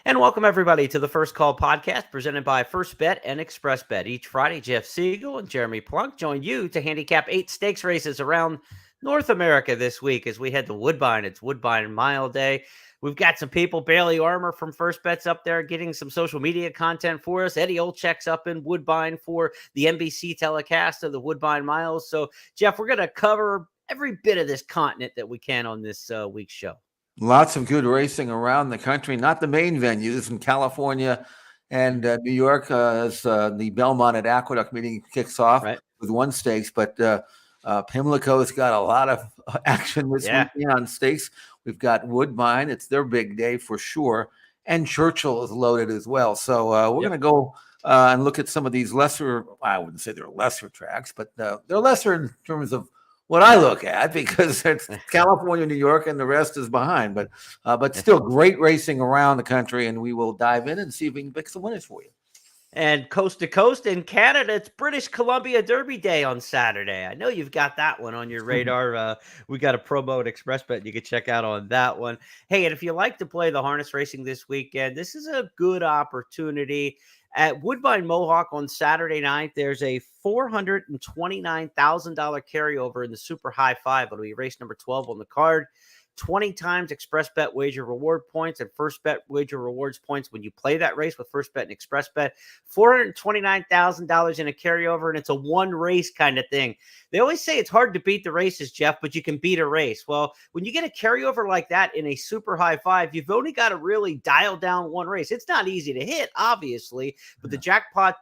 And welcome everybody to the First Call podcast presented by First Bet and Express Bet. Each Friday, Jeff Siegel and Jeremy Plonk join you to handicap 8 stakes races around North America this week as we head to Woodbine. It's Woodbine Mile Day. We've got some people, Bailey Armour from First Bet's up there getting some social media content for us. Eddie Olczyk's up in Woodbine for the NBC telecast of the Woodbine Miles. So, Jeff, we're going to cover every bit of this continent that we can on this week's show. Lots of good racing around the country, not the main venues in California and New York as the Belmont-at-Aqueduct meeting kicks off with one stakes. But Pimlico's got a lot of action this weekend on stakes. We've got Woodbine. It's their big day for sure. And Churchill is loaded as well. So we're going to go and look at some of these lesser, I wouldn't say they're lesser tracks, but they're lesser in terms of what I look at, because it's California, New York, and the rest is behind. But still great racing around the country, and we will dive in and see if we can pick some winners for you. And coast to coast in Canada, it's British Columbia Derby Day on Saturday. I know you've got that one on your radar. We got a promo at Express Bet you can check out on that one. Hey, and if you like to play the harness racing this weekend, this is a good opportunity. At Woodbine Mohawk on Saturday night, there's a $429,000 carryover in the Super High Five. It'll be race number 12 on the card. 20 times Express Bet wager reward points and First Bet wager rewards points when you play that race with First Bet and Express Bet. $429,000 in a carryover, and it's a one race kind of thing. They always say it's hard to beat the races, Jeff, but you can beat a race. Well, when you get a carryover like that in a Super High Five, you've only got to really dial down one race. It's not easy to hit, obviously, but the jackpot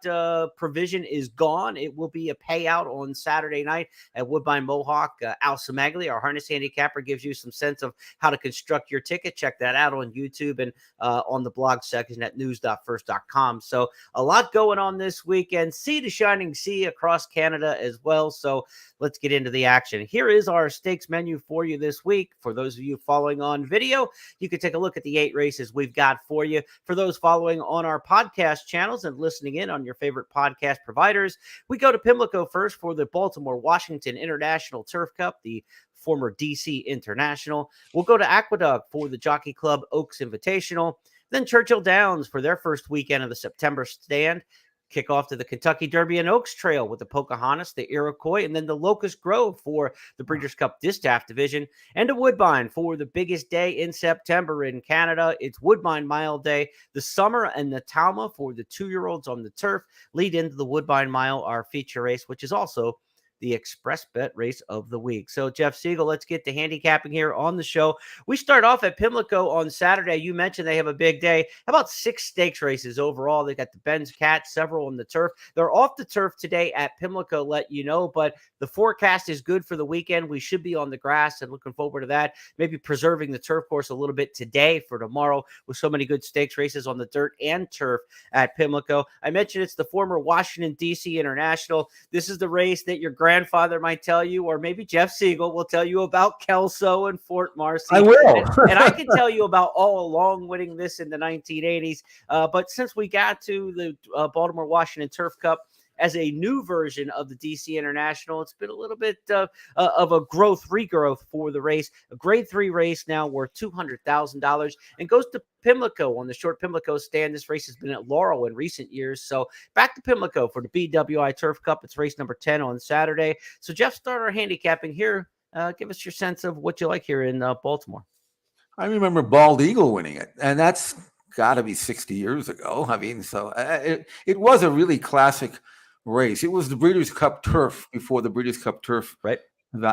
provision is gone. It will be a payout on Saturday night at Woodbine Mohawk. Al Samagli, our harness handicapper, gives you some sense of how to construct your ticket. Check that out on YouTube and on the blog section at news.first.com. So a lot going on this weekend. Sea to shining sea across Canada as well. So let's get into the action. Here is our stakes menu for you this week. For those of you following on video, you can take a look at the 8 races we've got for you. For those following on our podcast channels and listening in on your favorite podcast providers, we go to Pimlico first for the Baltimore-Washington International Turf Cup, the former DC International. We'll go to Aqueduct for the Jockey Club Oaks Invitational. Then Churchill Downs for their first weekend of the September stand. Kick off to the Kentucky Derby and Oaks Trail with the Pocahontas, the Iroquois, and then the Locust Grove for the Breeders' Cup Distaff Division, and to Woodbine for the biggest day in September in Canada. It's Woodbine Mile Day. The Summer and Natalma for the 2-year-olds on the turf lead into the Woodbine Mile, our feature race, which is also the Express Bet race of the week. So, Jeff Siegel, let's get to handicapping here on the show. We start off at Pimlico on Saturday. You mentioned they have a big day. How about 6 stakes races overall? They got the Ben's Cat, several on the turf. They're off the turf today at Pimlico, let you know, but the forecast is good for the weekend. We should be on the grass and looking forward to that. Maybe preserving the turf course a little bit today for tomorrow with so many good stakes races on the dirt and turf at Pimlico. I mentioned it's the former Washington, D.C. International. This is the race that your grandfather might tell you, or maybe Jeff Siegel will tell you about Kelso and Fort Marcy. I will. and I can tell you about all along winning this in the 1980s. But since we got to the Baltimore-Washington Turf Cup as a new version of the DC International, it's been a little bit of a regrowth for the race. A grade 3 race now worth $200,000 and goes to Pimlico on the short Pimlico stand. This race has been at Laurel in recent years. So back to Pimlico for the BWI Turf Cup. It's race number 10 on Saturday. So Jeff, start our handicapping here. Give us your sense of what you like here in Baltimore. I remember Bald Eagle winning it, and that's got to be 60 years ago. I mean, so it was a really classic race. It was the Breeders' Cup Turf before the Breeders' Cup Turf. Right.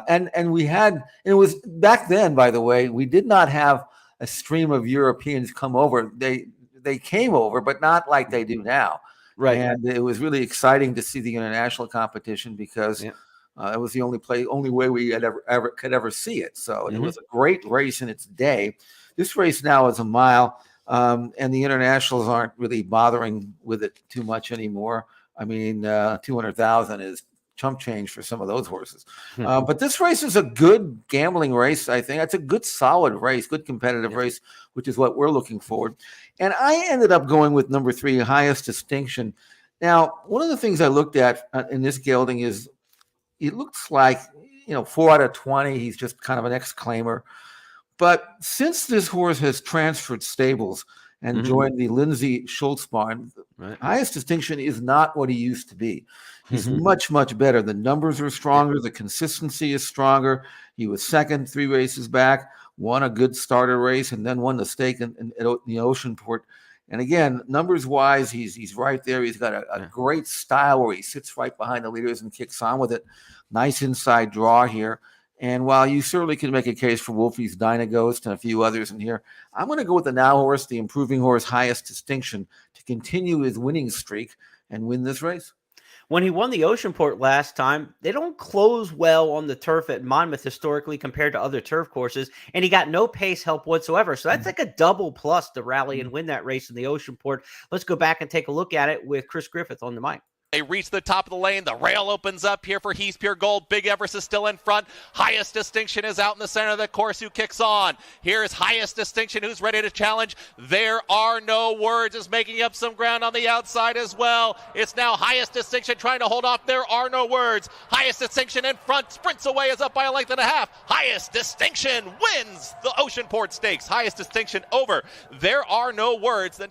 And we had, it was back then, by the way, we did not have a stream of Europeans come over. They came over, but not like they do now. Right. And it was really exciting to see the international competition because it was the only way we had could ever see it. So it was a great race in its day. This race now is a mile, and the internationals aren't really bothering with it too much anymore. I mean, 200,000 is chump change for some of those horses. But this race is a good gambling race, I think. It's a good, solid race, good competitive race, which is what we're looking forward. And I ended up going with number 3, Highest Distinction. Now, one of the things I looked at in this gelding is it looks like, 4 out of 20, he's just kind of an exclaimer. But since this horse has transferred stables and joined the Lindsay Schultz barn. Right. Highest Distinction is not what he used to be. He's much, much better. The numbers are stronger. The consistency is stronger. He was second 3 races back, won a good starter race, and then won the stake in the Oceanport. And again, numbers-wise, he's right there. He's got a great style where he sits right behind the leaders and kicks on with it. Nice inside draw here. And while you certainly can make a case for Wolfie's Dynaghost and a few others in here, I'm going to go with the now horse, the improving horse, Highest Distinction, to continue his winning streak and win this race. When he won the Oceanport last time, they don't close well on the turf at Monmouth historically compared to other turf courses, and he got no pace help whatsoever. So that's like a double plus to rally and win that race in the Oceanport. Let's go back and take a look at it with Chris Griffith on the mic. They reach the top of the lane. The rail opens up here for He's Pure Gold. Big Everest is still in front. Highest Distinction is out in the center of the course, who kicks on. Here's Highest Distinction, who's ready to challenge. There Are No Words is making up some ground on the outside as well. It's now Highest Distinction trying to hold off There Are No Words. Highest Distinction in front, sprints away, is up by a length and a half. Highest Distinction wins the Oceanport Stakes. Highest Distinction over There Are No Words. Then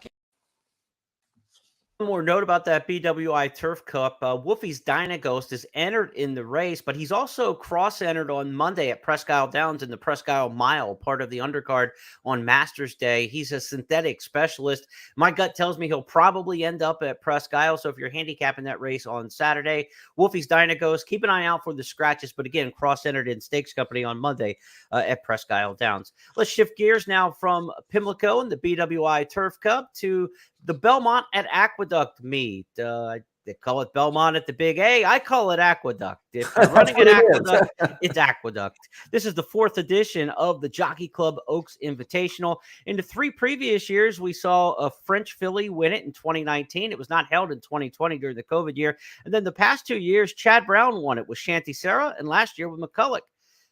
One more note about that BWI Turf Cup. Wolfie's Dynaghost is entered in the race, but he's also cross-entered on Monday at Presque Isle Downs in the Presque Isle Mile, part of the undercard on Masters Day. He's a synthetic specialist. My gut tells me he'll probably end up at Presque Isle, so if you're handicapping that race on Saturday, Wolfie's Dynaghost, keep an eye out for the scratches, but again, cross-entered in Stakes Company on Monday at Presque Isle Downs. Let's shift gears now from Pimlico and the BWI Turf Cup to the Belmont-at-Aqueduct meet. They call it Belmont at the Big A. I call it Aqueduct. If you're running an Aqueduct, it's Aqueduct. This is the 4th edition of the Jockey Club Oaks Invitational. In the 3 previous years, we saw a French filly win it in 2019. It was not held in 2020 during the COVID year. And then the past 2 years, Chad Brown won it with Shanty Sarah, and last year with McCulloch.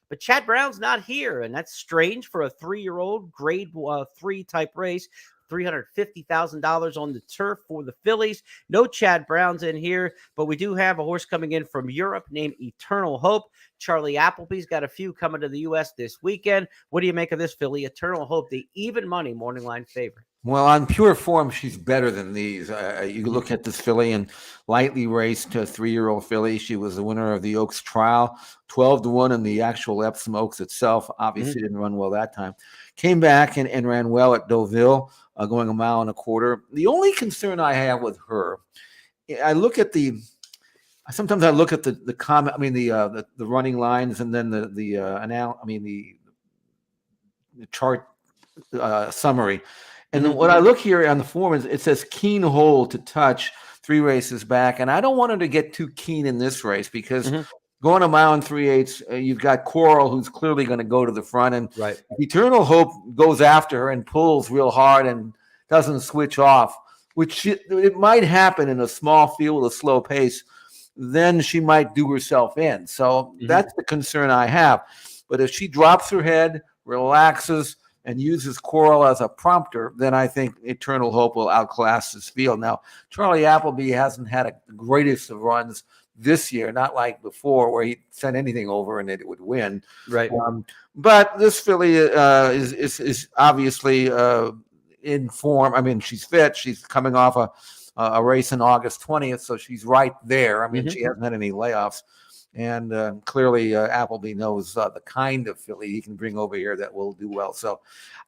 But Chad Brown's not here, and that's strange for a 3-year-old grade 3 type race. $350,000 on the turf for the fillies. No Chad Browns in here, but we do have a horse coming in from Europe named Eternal Hope. Charlie Appleby's got a few coming to the U.S. this weekend. What do you make of this filly, Eternal Hope, the even money morning line favorite? Well, on pure form, she's better than these. You look at this filly and lightly raced to a 3-year-old filly. She was the winner of the Oaks trial, 12-1 in the actual Epsom Oaks itself. Obviously didn't run well that time. Came back and ran well at Deauville, going 1.25 miles. The only concern I have with her, sometimes I look at the comment. I mean the running lines, and then the chart summary. And then what I look here on the form is it says keen hold to touch 3 races back. And I don't want her to get too keen in this race because going 1 mile and 3/8, you've got Coral, who's clearly going to go to the front. And if Eternal Hope goes after her and pulls real hard and doesn't switch off, which it might happen in a small field with a slow pace, then she might do herself in. So that's the concern I have. But if she drops her head, relaxes, and uses Coral as a prompter, then I think Eternal Hope will outclass this field. Now, Charlie Appleby hasn't had the greatest of runs this year, not like before where he sent anything over and it would win. Right. But this filly is obviously in form. I mean, she's fit. She's coming off a race on August 20th, so she's right there. I mean, she hasn't had any layoffs. And clearly Appleby knows the kind of filly he can bring over here that will do well. So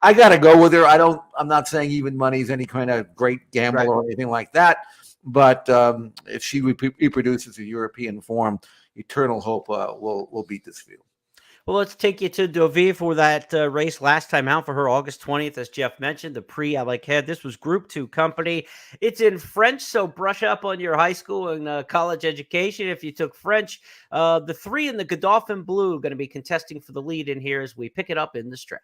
I got to go with her. I'm not saying even money is any kind of great gamble or anything like that. But if she reproduces a European form, Eternal Hope will beat this field. Well, let's take you to Deauville for that race last time out for her, August 20th, as Jeff mentioned, the Prix à la Quai. This was Group 2 company. It's in French, so brush up on your high school and college education if you took French. The 3 in the Godolphin Blue going to be contesting for the lead in here as we pick it up in the stretch.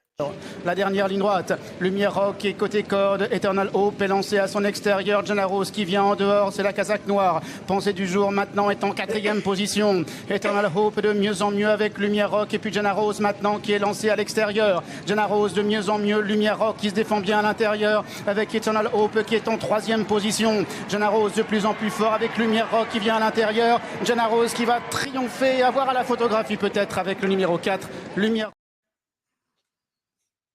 La dernière ligne droite, Lumière Rock est côté corde, Eternal Hope est lancé à son extérieur, Jenna Rose qui vient en dehors, c'est la casaque noire. Pensée du jour maintenant est en 4e position. Eternal Hope de mieux en mieux avec Lumière Rock et puis Jenna Rose maintenant qui est lancée à l'extérieur. Jenna Rose de mieux en mieux, Lumière Rock qui se défend bien à l'intérieur avec Eternal Hope qui est en 3e position. Jenna Rose de plus en plus fort avec Lumière Rock qui vient à l'intérieur. Jenna Rose qui va triompher, avoir à la photographie peut-être avec le numéro 4, Lumière.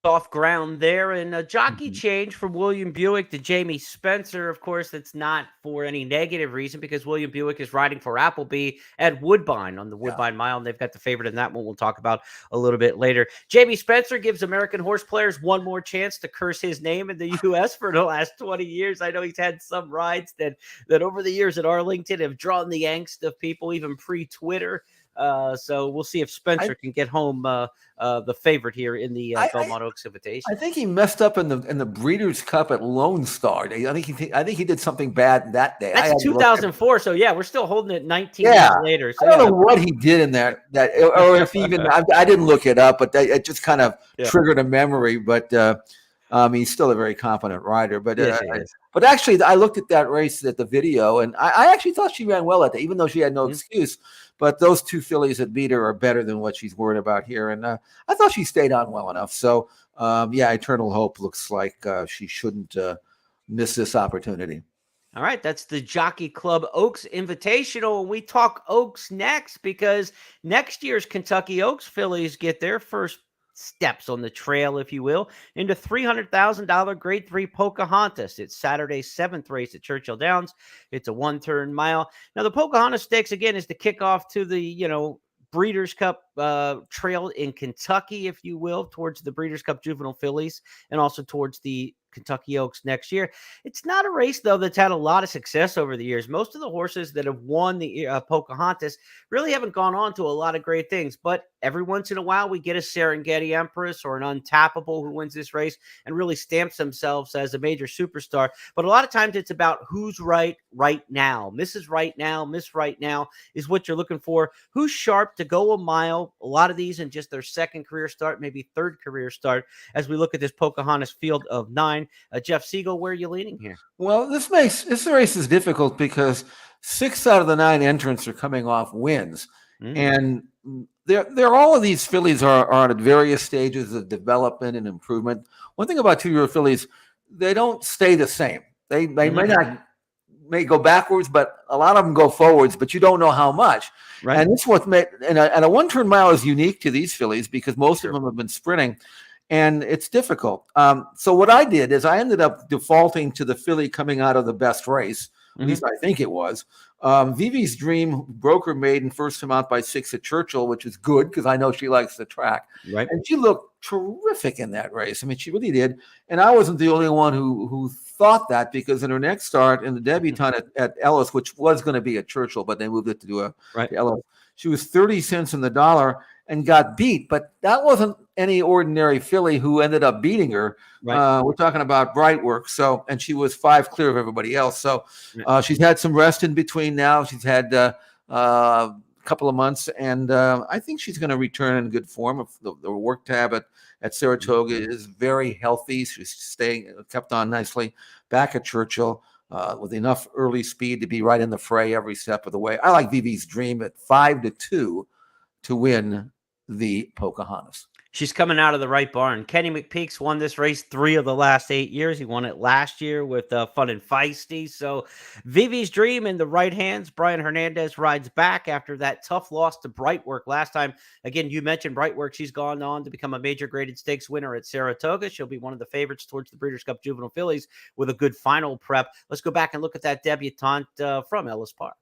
Soft ground there, and a jockey change from William Buick to Jamie Spencer. Of course, that's not for any negative reason, because William Buick is riding for Appleby at Woodbine on the Woodbine Mile, and they've got the favorite in that one we'll talk about a little bit later. Jamie Spencer gives American horse players one more chance to curse his name in the U.S. for the last 20 years. I know he's had some rides that over the years at Arlington have drawn the angst of people, even pre-Twitter. So we'll see if Spencer can get home the favorite here in the Belmont Oaks Invitation. I think he messed up in the Breeders' Cup at Lone Star. I think he did something bad that day. That's 2004. So yeah, we're still holding it 19 years later. So I don't know what he did in that or if even I didn't look it up, but it just kind of triggered a memory. But he's still a very competent rider. But but actually, I looked at that race at the video, and I actually thought she ran well at that, even though she had no excuse. But those two fillies that beat her are better than what she's worried about here. And I thought she stayed on well enough. So, Eternal Hope looks like she shouldn't miss this opportunity. All right, that's the Jockey Club Oaks Invitational. And we talk Oaks next, because next year's Kentucky Oaks fillies get their first steps on the trail, if you will, into $300,000 Grade 3 Pocahontas. It's Saturday's 7th race at Churchill Downs. It's a one-turn mile. Now, the Pocahontas Stakes, again, is the kickoff to the, Breeders' Cup trail in Kentucky, if you will, towards the Breeders' Cup Juvenile fillies, and also towards the Kentucky Oaks next year. It's not a race, though, that's had a lot of success over the years. Most of the horses that have won the Pocahontas really haven't gone on to a lot of great things, but every once in a while we get a Serengeti Empress or an Untappable who wins this race and really stamps themselves as a major superstar. But a lot of times it's about who's right now. Mrs. Right Now, Miss Right Now is what you're looking for. Who's sharp to go a mile? A lot of these in just their second career start, maybe third career start, as we look at this Pocahontas field of 9. Jeff Siegel, where are you leaning here? Well, this race is difficult because 6 out of the 9 entrants are coming off wins. And they're all of these fillies are at various stages of development and improvement. One thing about 2-year-old fillies, they don't stay the same. They may go backwards, but a lot of them go forwards, but you don't know how much. Right. And this what made and a one-turn mile is unique to these fillies because most of them have been sprinting. And it's difficult. So what I did is I ended up defaulting to the filly coming out of the best race. At least I think it was. Vivi's Dream broke her maiden first time out by 6 at Churchill, which is good because I know she likes the track. Right. And she looked terrific in that race. I mean, she really did. And I wasn't the only one who thought that, because in her next start in the debutante at Ellis, which was going to be at Churchill, but they moved it to do to Ellis, she was 30 cents in the dollar and got beat. But that wasn't any ordinary filly who ended up beating her. Right. We're talking about Brightwork. So, and she was 5 clear of everybody else. So she's had some rest in between now. She's had a couple of months, and I think she's going to return in good form. The work tab at Saratoga is very healthy. She's kept on nicely back at Churchill with enough early speed to be right in the fray every step of the way. I like Vivi's Dream at 5-2 to win the Pocahontas. She's coming out of the right barn. Kenny McPeak's won this race 3 of the last 8 years. He won it last year with Fun and Feisty. So Vivi's Dream in the right hands. Brian Hernandez rides back after that tough loss to Brightwork last time. Again, you mentioned Brightwork. She's gone on to become a major graded stakes winner at Saratoga. She'll be one of the favorites towards the Breeders' Cup Juvenile fillies with a good final prep. Let's go back and look at that debutante from Ellis Park.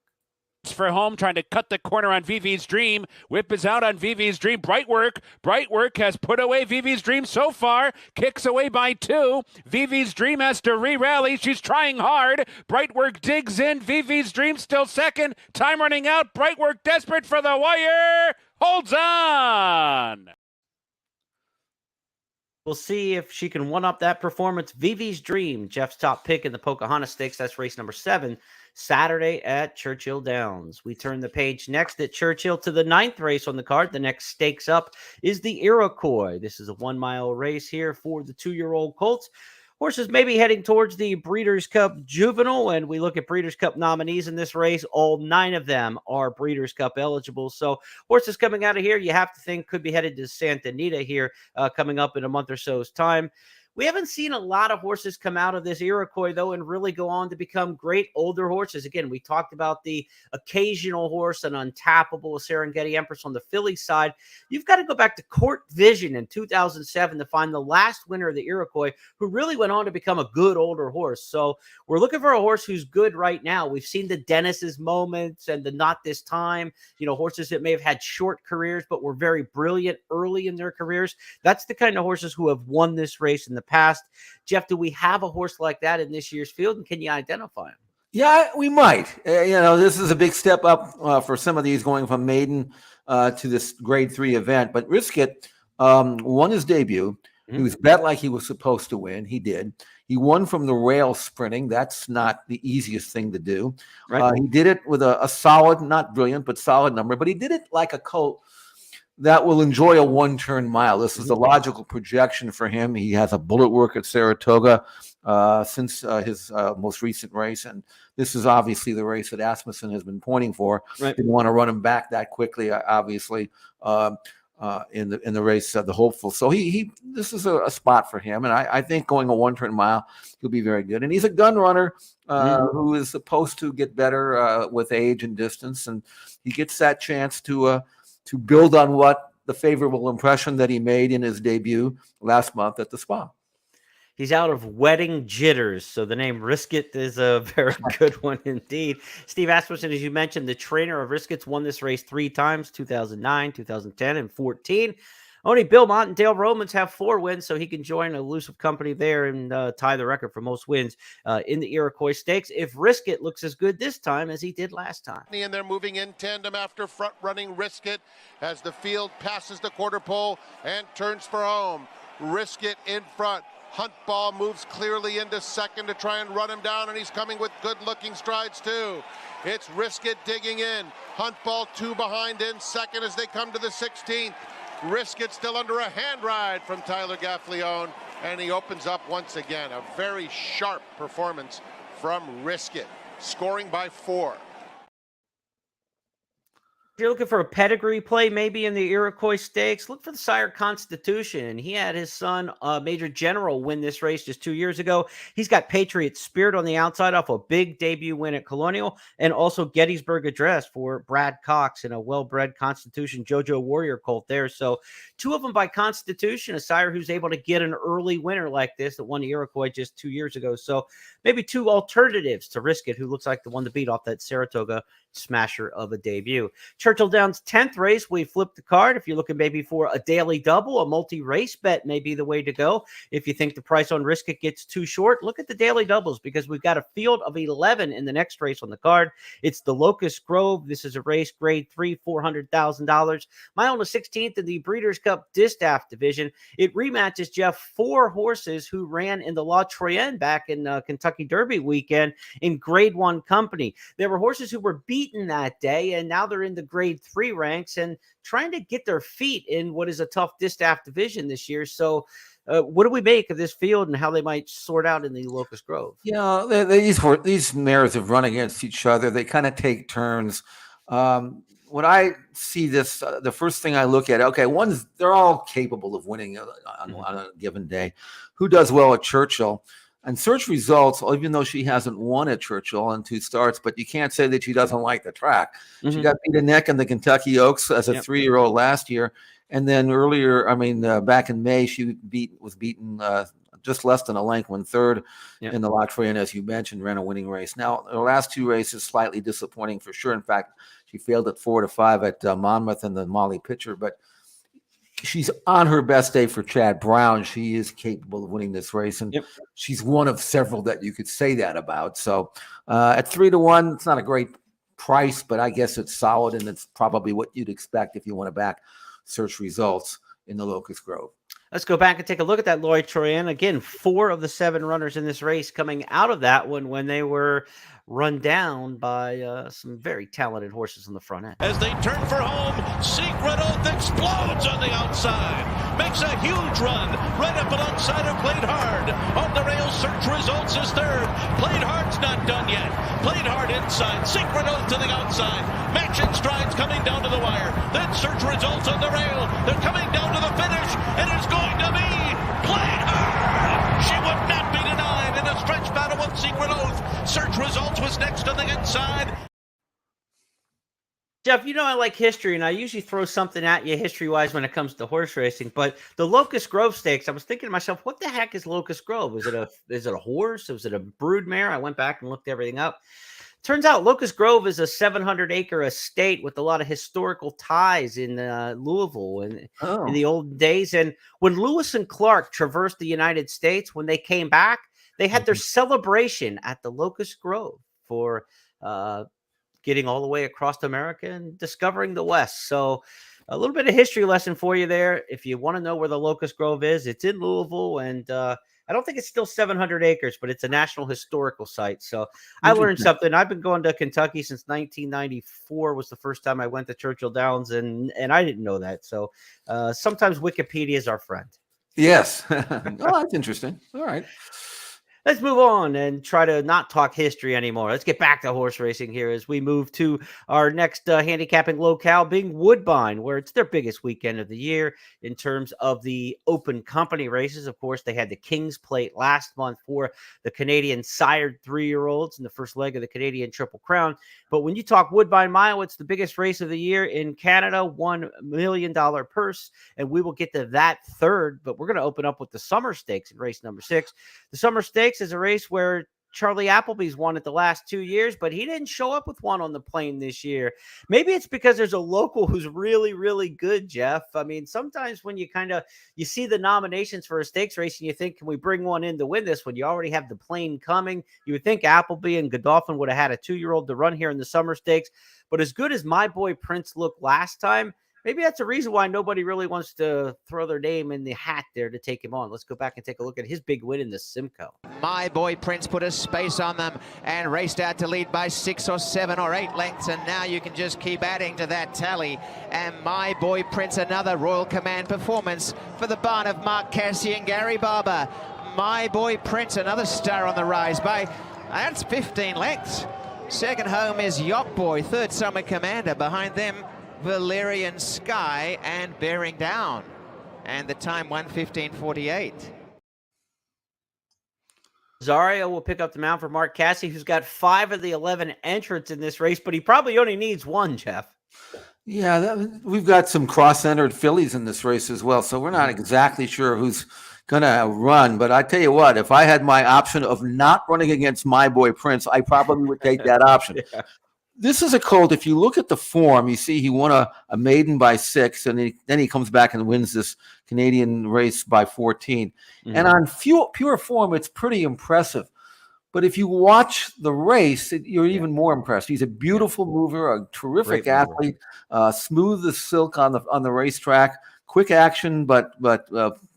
For home, trying to cut the corner on Vivi's Dream. Whip is out on Vivi's Dream. Brightwork has put away Vivi's Dream so far. Kicks away by 2. Vivi's Dream has to re-rally. She's trying hard. Brightwork digs in. Vivi's Dream still second. Time running out. Brightwork desperate for the wire. Holds on. We'll see if she can one-up that performance. Vivi's Dream, Jeff's top pick in the Pocahontas Stakes. That's race number 7. Saturday at Churchill Downs. We turn the page next at Churchill to the 9th race on the card. The next stakes up is the Iroquois. This is a 1-mile race here for the 2-year-old colts. Horses may be heading towards the Breeders' Cup Juvenile, and we look at Breeders' Cup nominees in this race. All 9 of them are Breeders' Cup eligible. So horses coming out of here, you have to think could be headed to Santa Anita here coming up in a month or so's time. We haven't seen a lot of horses come out of this Iroquois, though, and really go on to become great older horses. Again, we talked about the occasional horse, an untappable Serengeti Empress on the filly side. You've got to go back to Court Vision in 2007 to find the last winner of the Iroquois who really went on to become a good older horse. So we're looking for a horse who's good right now. We've seen the Dennis's moments and the not this time, horses that may have had short careers but were very brilliant early in their careers. That's the kind of horses who have won this race in the past. Jeff, do we have a horse like that in this year's field, and can you identify him? Yeah, we might. This is a big step up for some of these going from maiden to this grade 3 event. But Risk It won his debut. Mm-hmm. He was bet like he was supposed to win. He did. He won from the rail sprinting. That's not the easiest thing to do. Right. He did it with a solid, not brilliant, but solid number. But he did it like a colt that will enjoy a one-turn mile. This is the logical projection for him. He has a bullet work at Saratoga since his most recent race, and this is obviously the race that Asmussen has been pointing for. Right. Didn't want to run him back that quickly, obviously, in the race, the hopeful. So this is a spot for him, and I think going a one-turn mile, he'll be very good. And he's a gun runner who is supposed to get better with age and distance, and he gets that chance to build on what the favorable impression that he made in his debut last month at the Spa. He's out of wedding jitters, so the name Risk It is a very good one indeed. Steve Asmussen, as you mentioned, the trainer of Risk It's, won this race 3 times, 2009, 2010, and 14. Only Bill Mott and Dale Romans have 4 wins, so he can join elusive company there and tie the record for most wins in the Iroquois Stakes if Risk It looks as good this time as he did last time. And they're moving in tandem after front-running Risk It as the field passes the quarter pole and turns for home. Risk It in front. Hunt Ball moves clearly into second to try and run him down, and he's coming with good-looking strides, too. It's Risk It digging in. Hunt Ball 2 behind in second as they come to the 16th. Risk It still under a hand ride from Tyler Gaffleone, and he opens up once again. A very sharp performance from Risk It, scoring by 4. If you're looking for a pedigree play, maybe in the Iroquois Stakes, look for the sire Constitution. He had his son, Major General, win this race just 2 years ago. He's got Patriot Spirit on the outside off a big debut win at Colonial, and also Gettysburg Address for Brad Cox in a well-bred Constitution JoJo Warrior colt there. So 2 of them by Constitution, a sire who's able to get an early winner like this that won the Iroquois just 2 years ago. So maybe 2 alternatives to Risk It, who looks like the one to beat off that Saratoga smasher of a debut. Churchill Downs 10th race, we flipped the card. If you're looking maybe for a daily double, a multi-race bet may be the way to go. If you think the price on Risk It gets too short, look at the daily doubles, because we've got a field of 11 in the next race on the card. It's the Locust Grove. This is a race grade 3, $400,000. Mile on the 16th in the Breeders' Cup Distaff division. It rematches, Jeff, 4 horses who ran in the La Troyenne back in Kentucky Derby weekend in grade 1 company. There were horses who were beaten that day, and now they're in the grade 3 ranks and trying to get their feet in what is a tough distaff division this year. So what do we make of this field and how they might sort out in the Locust Grove? Yeah, these mares have run against each other. They kind of take turns. When I see this, the first thing I look at, okay, they're all capable of winning on a given day. Who does well at Churchill? And search results, even though she hasn't won at Churchill in 2 starts, but you can't say that she doesn't like the track. Mm-hmm. She got beat a neck in the Kentucky Oaks as a 3-year-old last year. And then back in May, she was beaten just less than a length, won 3rd in the La Troyenne, as you mentioned, ran a winning race. Now, her last 2 races, slightly disappointing for sure. In fact, she failed at 4-5 at Monmouth and the Molly Pitcher, but she's on her best day for Chad Brown. She is capable of winning this race, and she's one of several that you could say that about. So at 3-1, it's not a great price, but I guess it's solid, and it's probably what you'd expect if you want to back search results in the Locust Grove. Let's go back and take a look at that Lloyd Troyan. Again, 4 of the 7 runners in this race coming out of that one when they were run down by some very talented horses on the front end. As they turn for home, Secret Oath explodes on the outside. Makes a huge run right up alongside of Played Hard. On the rail, Search Results is 3rd. Played Hard's not done yet. Played Hard inside. Secret Oath to the outside. Matching strides coming down to the wire. Then Search Results on the rail. They're coming down to the finish. It is going to be Played Hard. is next on the inside. Jeff, you know I like history, and I usually throw something at you history-wise when it comes to horse racing. But the Locust Grove Stakes, I was thinking to myself, what the heck is Locust Grove? Is it a horse? Was it a broodmare? I went back and looked everything up. Turns out Locust Grove is a 700-acre estate with a lot of historical ties in Louisville and in the old days. And when Lewis and Clark traversed the United States, when they came back, they had their celebration at the Locust Grove for getting all the way across America and discovering the West. So a little bit of history lesson for you there. If you want to know where the Locust Grove is, it's in Louisville, and I don't think it's still 700 acres, but it's a national historical site. So I learned something. I've been going to Kentucky since 1994 was the first time I went to Churchill Downs, and I didn't know that. So sometimes Wikipedia is our friend. Yes. Oh, that's interesting. All right. Let's move on and try to not talk history anymore. Let's get back to horse racing here as we move to our next handicapping locale, being Woodbine, where it's their biggest weekend of the year in terms of the open company races. Of course, they had the King's Plate last month for the Canadian sired 3-year-olds in the first leg of the Canadian Triple Crown. But when you talk Woodbine Mile, it's the biggest race of the year in Canada, $1 million purse. And we will get to that third, but we're going to open up with the Summer Stakes in race number 6. The Summer Stakes is a race where Charlie Appleby's won it the last 2 years, but he didn't show up with one on the plane this year. Maybe it's because there's a local who's really, really good, Jeff. I mean, sometimes when you see the nominations for a stakes race and you think, can we bring one in to win this one? You already have the plane coming. You would think Appleby and Godolphin would have had a 2-year-old to run here in the Summer Stakes. But as good as My Boy Prince looked last time, maybe that's a reason why nobody really wants to throw their name in the hat there to take him on. Let's go back and take a look at his big win in the Simcoe. My Boy Prince put a space on them and raced out to lead by 6 or 7 or 8 lengths, and now you can just keep adding to that tally. And My Boy Prince, another Royal Command performance for the barn of Mark Cassidy and Gary Barber. My Boy Prince, another star on the rise by, that's 15 lengths. Second home is Yacht Boy, third Summer Commander. Behind them, Valerian Sky and Bearing Down, and the time 1:15:48. Zario will pick up the mount for Mark Cassidy, who's got 5 of the 11 entrants in this race, but he probably only needs 1, Jeff. Yeah, we've got some cross-entered fillies in this race as well, so we're not exactly sure who's going to run. But I tell you what, if I had my option of not running against My Boy Prince, I probably would take that option. Yeah. This is a colt. If you look at the form, you see he won a maiden by 6, and then he comes back and wins this Canadian race by 14. Mm-hmm. And on pure form, it's pretty impressive. But if you watch the race, you're even more impressed. He's a beautiful mover, a terrific athlete, smooth as silk on the racetrack, quick action, but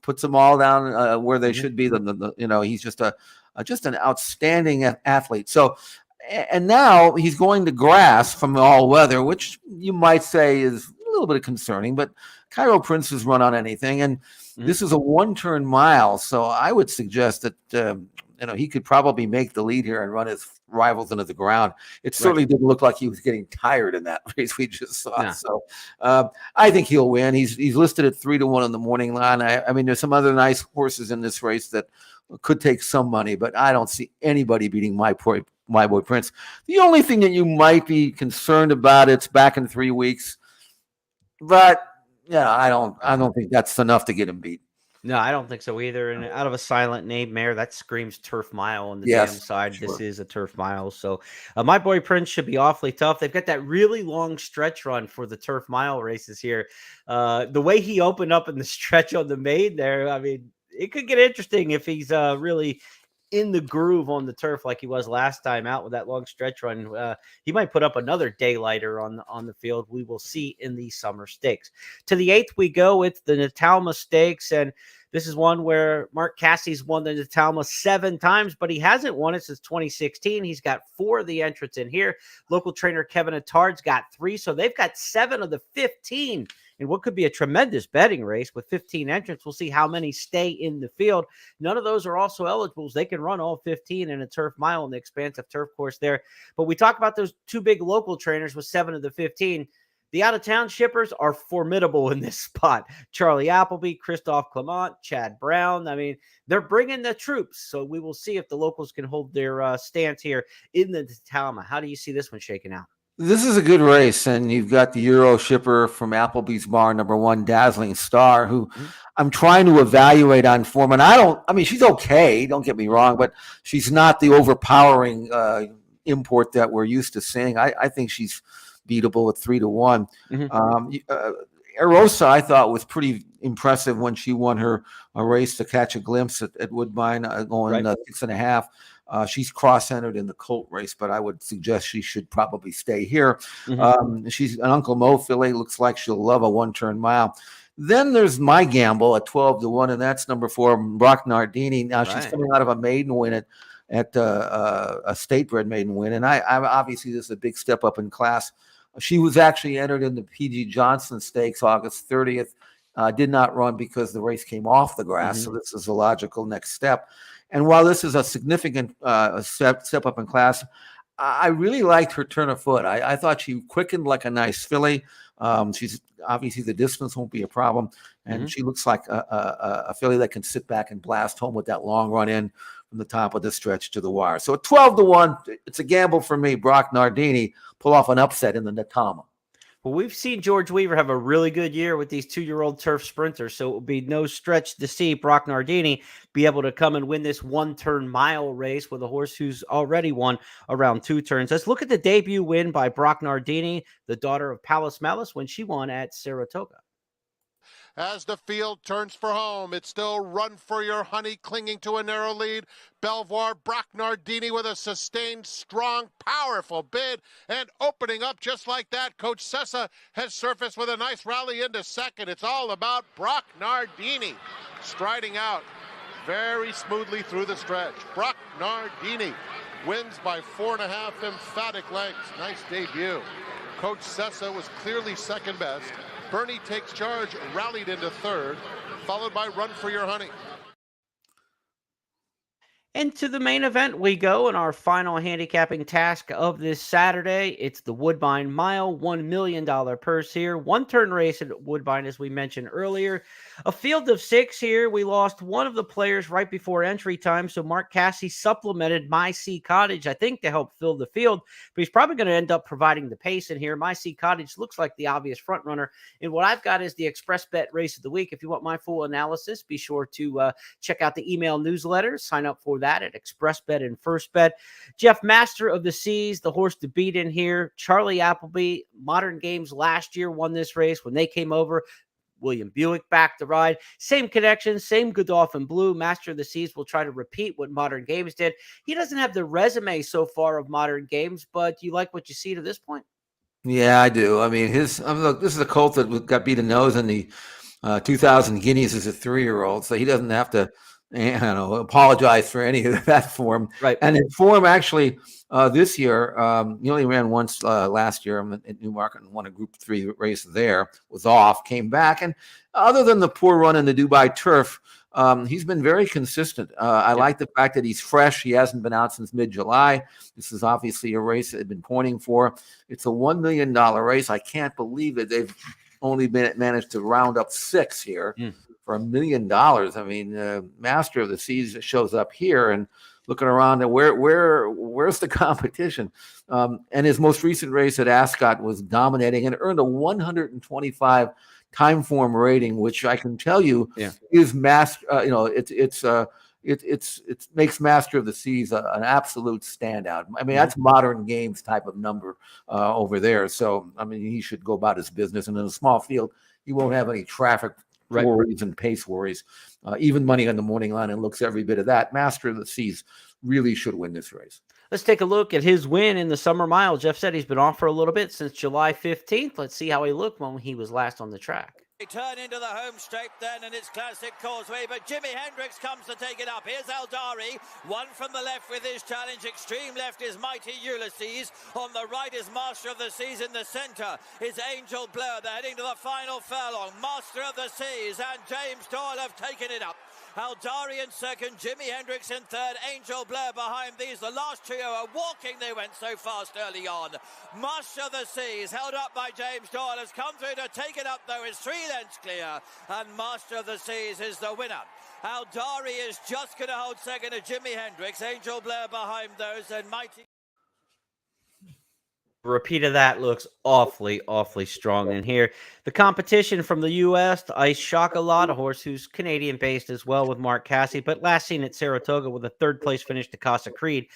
puts them all down where they should be. He's just an outstanding athlete. So. And now he's going to grass from all weather, which you might say is a little bit concerning, but Cairo Prince has run on anything. And this is a 1-turn mile. So I would suggest that, he could probably make the lead here and run his rivals into the ground. It certainly didn't look like he was getting tired in that race we just saw. Yeah. So I think he'll win. He's listed at 3-1 on the morning line. I mean, there's some other nice horses in this race that could take some money, but I don't see anybody beating My Boy Prince. The only thing that you might be concerned about, it's back in 3 weeks, but yeah, I don't think that's enough to get him beat. No, I don't think so either. And out of a silent name mare, that screams turf mile on the damn side. Sure. This is a turf mile. So My Boy Prince should be awfully tough. They've got that really long stretch run for the turf mile races here. The way he opened up in the stretch on the main there, I mean, it could get interesting if he's really in the groove on the turf like he was last time out with that long stretch run. He might put up another daylighter on the field. We will see in the Summer Stakes. To the 8th we go. It's the Natalma Stakes, and this is one where Mark Cassie's won the Natalma 7 times, but he hasn't won it since 2016. He's got 4 of the entrants in here. Local trainer Kevin Attard's got 3, so they've got 7 of the 15 in what could be a tremendous betting race with 15 entrants. We'll see how many stay in the field. None of those are also eligibles. They can run all 15 in a turf mile in the expansive turf course there. But we talk about those 2 big local trainers with 7 of the 15. The out-of-town shippers are formidable in this spot. Charlie Appleby, Christophe Clement, Chad Brown. I mean, they're bringing the troops. So we will see if the locals can hold their stance here in the Natalma. How do you see this one shaking out? This is a good race, and you've got the Euro shipper from Appleby's Barn, number 1, Dazzling Star, who I'm trying to evaluate on form. And I mean, she's okay, don't get me wrong, but she's not the overpowering import that we're used to seeing. I think she's beatable at 3-1. Erosa, I thought, was pretty impressive when she won her race to catch a glimpse at Woodbine, going 6.5. She's cross-entered in the colt race, but I would suggest she should probably stay here. She's an Uncle Mo filly. Looks like she'll love a one-turn mile. Then there's my gamble at 12-1, and that's number 4, Brock Nardini. Now she's coming out of a maiden win at a state-bred maiden win, and I obviously this is a big step up in class. She was actually entered in the P.G. Johnson Stakes August 30th. Did not run because the race came off the grass, so this is a logical next step. And while this is a significant step up in class, I really liked her turn of foot. I thought she quickened like a nice filly. She's obviously the distance won't be a problem, and she looks like a filly that can sit back and blast home with that long run in from the top of the stretch to the wire. So at 12-1, it's a gamble for me. Brock Nardini pull off an upset in the Natalma. Well, we've seen George Weaver have a really good year with these 2-year-old turf sprinters, so it will be no stretch to see Brock Nardini be able to come and win this one-turn mile race with a horse who's already won around 2 turns. Let's look at the debut win by Brock Nardini, the daughter of Palace Malice, when she won at Saratoga. As the field turns for home, it's still Run for Your Honey clinging to a narrow lead. Belvoir, Brock Nardini with a sustained, strong, powerful bid. And opening up just like that, Coach Sessa has surfaced with a nice rally into second. It's all about Brock Nardini striding out very smoothly through the stretch. Brock Nardini wins by 4.5 emphatic lengths. Nice debut. Coach Sessa was clearly second best. Bernie takes charge, rallied into third, followed by Run for Your Honey. And to the main event we go in our final handicapping task of this Saturday. It's the Woodbine Mile, $1 million purse here. One-turn race at Woodbine, as we mentioned earlier. A field of 6 here. We lost one of the players right before entry time, so Mark Cassey supplemented My Sea Cottage, I think, to help fill the field. But he's probably going to end up providing the pace in here. My Sea Cottage looks like the obvious front runner. And what I've got is the Express Bet Race of the Week. If you want my full analysis, be sure to check out the email newsletter. Sign up for that at Express Bet and First Bet. Jeff, Master of the Seas, the horse to beat in here. Charlie Appleby, Modern Games last year won this race when they came over. William Buick back to ride. Same connection, same Godolphin Blue. Master of the Seas will try to repeat what Modern Games did. He doesn't have the resume so far of Modern Games, but do you like what you see to this point? Yeah, I do. I mean, look, this is a colt that got beat a nose in the 2000 Guineas as a 3-year-old, so he doesn't have to apologize for any of that form. Right. And in form, actually, this year, he only ran once last year at Newmarket and won a Group 3 race there, was off, came back. And other than the poor run in the Dubai Turf, he's been very consistent. I like the fact that he's fresh. He hasn't been out since mid-July. This is obviously a race that they've been pointing for. It's a $1 million race. I can't believe that they've only managed to round up 6 here. For $1 million. I mean, Master of the Seas shows up here and looking around and where's the competition? And his most recent race at Ascot was dominating and earned a 125 time form rating, which I can tell you is master. It makes Master of the Seas an absolute standout. I mean, that's Modern Games type of number over there. So I mean, he should go about his business. And in a small field, he won't have any traffic worries and pace worries. Even money on the morning line and looks every bit of that. Master of the Seas really should win this race. Let's take a look at his win in the Summer Mile. Jeff said he's been off for a little bit since July 15th. Let's see how he looked when he was last on the track. They turn into the home straight then, and it's Classic Causeway, but Jimi Hendrix comes to take it up. Here's Aldari, one from the left with his challenge. Extreme left is Mighty Ulysses. On the right is Master of the Seas. In the centre is Angel Blur. They're heading to the final furlong. Master of the Seas and James Doyle have taken it up. Aldari in second, Jimi Hendrix in third, Angel Blair behind these. The last trio are walking. They went so fast early on. Master of the Seas, held up by James Doyle, has come through to take it up, though. It's 3 lengths clear, and Master of the Seas is the winner. Aldari is just going to hold second to Jimi Hendrix. Angel Blair behind those, and Mighty... Repeat of that looks awfully, awfully strong in here. The competition from the U.S., the Ice Chocolat, a horse who's Canadian-based as well with Mark Casse, but last seen at Saratoga with a third-place finish to Casa Creed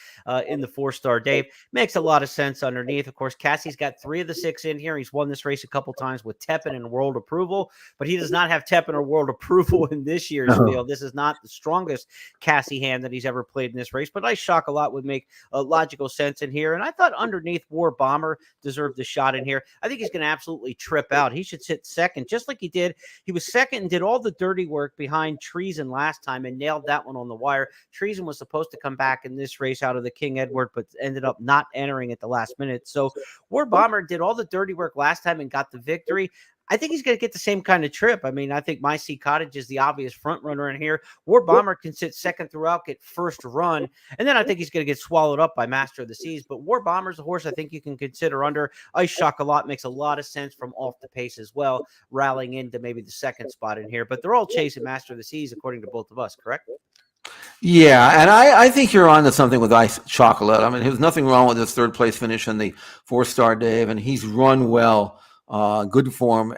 in the 4-star Dave. Makes a lot of sense underneath. Of course, Cassie's got 3 of the 6 in here. He's won this race a couple times with Tepin and World Approval, but he does not have Tepin or World Approval in this year's field. This is not the strongest Casse hand that he's ever played in this race, but Ice Chocolat would make a logical sense in here. And I thought underneath War Bomber deserved a shot in here. I think he's going to absolutely trip out. He should sit second, just like he did. He was second and did all the dirty work behind Treason last time and nailed that one on the wire. Treason was supposed to come back in this race out of the King Edward, but ended up not entering at the last minute. So War Bomber did all the dirty work last time and got the victory. I think he's going to get the same kind of trip. I mean, I think My Sea Cottage is the obvious front runner in here. War Bomber can sit second throughout, get first run, and then I think he's going to get swallowed up by Master of the Seas. But War Bomber's a horse I think you can consider under. Ice Chocolat makes a lot of sense from off the pace as well, rallying into maybe the second spot in here. But they're all chasing Master of the Seas, according to both of us, correct? Yeah, and I think you're on to something with Ice Chocolat. I mean, there's nothing wrong with his third-place finish in the 4-star Dave, and he's run well. Good form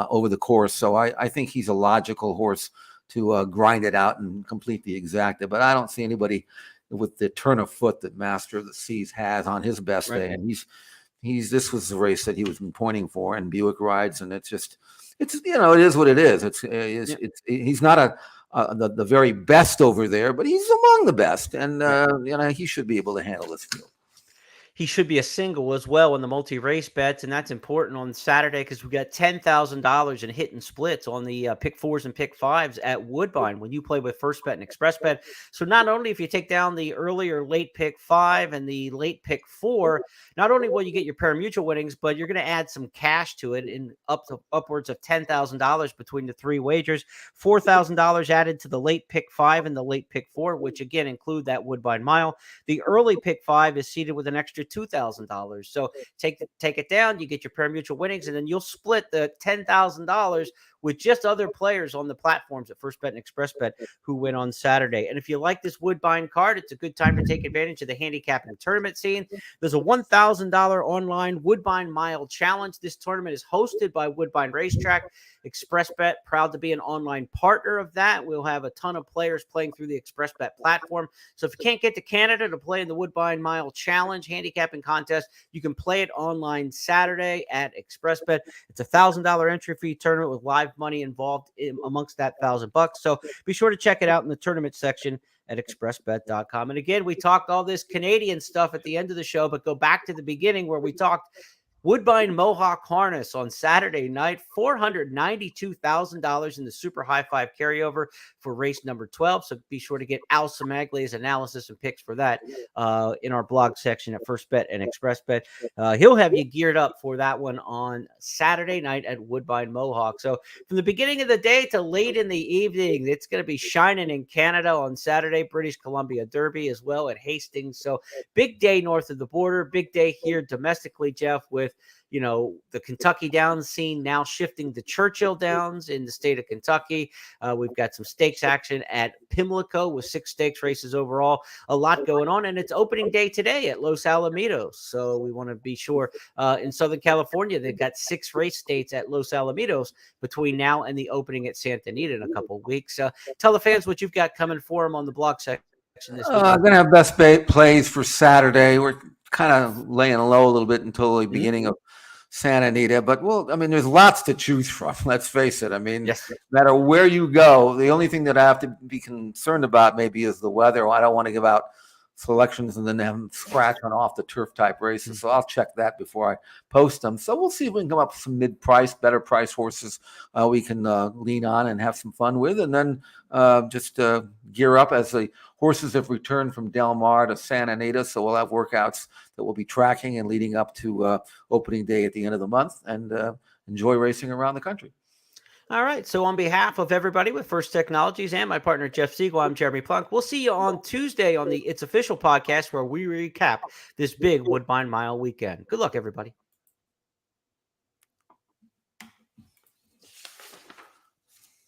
over the course. So I think he's a logical horse to grind it out and complete the exacta. But I don't see anybody with the turn of foot that Master of the Seas has on his best day. And this was the race that he was pointing for, and Buick rides, and it's it is what it is. He's not the very best over there, but he's among the best, and he should be able to handle this field. He should be a single as well in the multi-race bets, and that's important on Saturday because we got $10,000 in hit and splits on the pick 4s and pick 5s at Woodbine when you play with First Bet and Express Bet. So not only if you take down the earlier late pick 5 and the late pick 4, not only will you get your pari-mutuel winnings, but you're going to add some cash to it in upwards of $10,000 between the 3 wagers. $4,000 added to the late pick 5 and the late pick 4, which again include that Woodbine Mile. The early pick 5 is seated with an extra $2,000. So take it down, you get your pari-mutuel winnings, and then you'll split the $10,000 with just other players on the platforms at First Bet and Express Bet who win on Saturday. And if you like this Woodbine card, it's a good time to take advantage of the handicapping tournament scene. There's a $1,000 online Woodbine Mile Challenge. This tournament is hosted by Woodbine Racetrack. Express Bet, proud to be an online partner of that. We'll have a ton of players playing through the Express Bet platform. So if you can't get to Canada to play in the Woodbine Mile Challenge handicapping contest, you can play it online Saturday at Express Bet. It's a $1,000 entry fee tournament with live money involved amongst that $1,000. So be sure to check it out in the tournament section at expressbet.com. And again, we talked all this Canadian stuff at the end of the show, but go back to the beginning where we talked Woodbine Mohawk Harness on Saturday night, $492,000 in the Super High 5 carryover for race number 12. So be sure to get Al Samaglia's analysis and picks for that in our blog section at First Bet and Express Bet. He'll have you geared up for that one on Saturday night at Woodbine Mohawk. So from the beginning of the day to late in the evening, it's going to be shining in Canada on Saturday, British Columbia Derby as well at Hastings. So big day north of the border, big day here domestically, Jeff, with the Kentucky Downs scene now shifting to Churchill Downs in the state of Kentucky. We've got some stakes action at Pimlico with 6 stakes races overall. A lot going on, and it's opening day today at Los Alamitos. So we want to be sure in Southern California, they've got 6 race dates at Los Alamitos between now and the opening at Santa Anita in a couple of weeks. Tell the fans what you've got coming for them on the blog section this week. I'm going to have best plays for Saturday. We're kind of laying low a little bit until the beginning of Santa Anita, but there's lots to choose from. Let's face it. No matter where you go, the only thing that I have to be concerned about maybe is the weather. I don't want to give out selections and then have them scratch on off the turf type races. So I'll check that before I post them. So we'll see if we can come up with some mid-price, better price horses we can lean on and have some fun with, and then just gear up as the horses have returned from Del Mar to Santa Anita. So we'll have workouts that we'll be tracking and leading up to opening day at the end of the month, and enjoy racing around the country. All right. So on behalf of everybody with First Technologies and my partner, Jeff Siegel, I'm Jeremy Plonk. We'll see you on Tuesday on the It's Official podcast where we recap this big Woodbine Mile weekend. Good luck, everybody.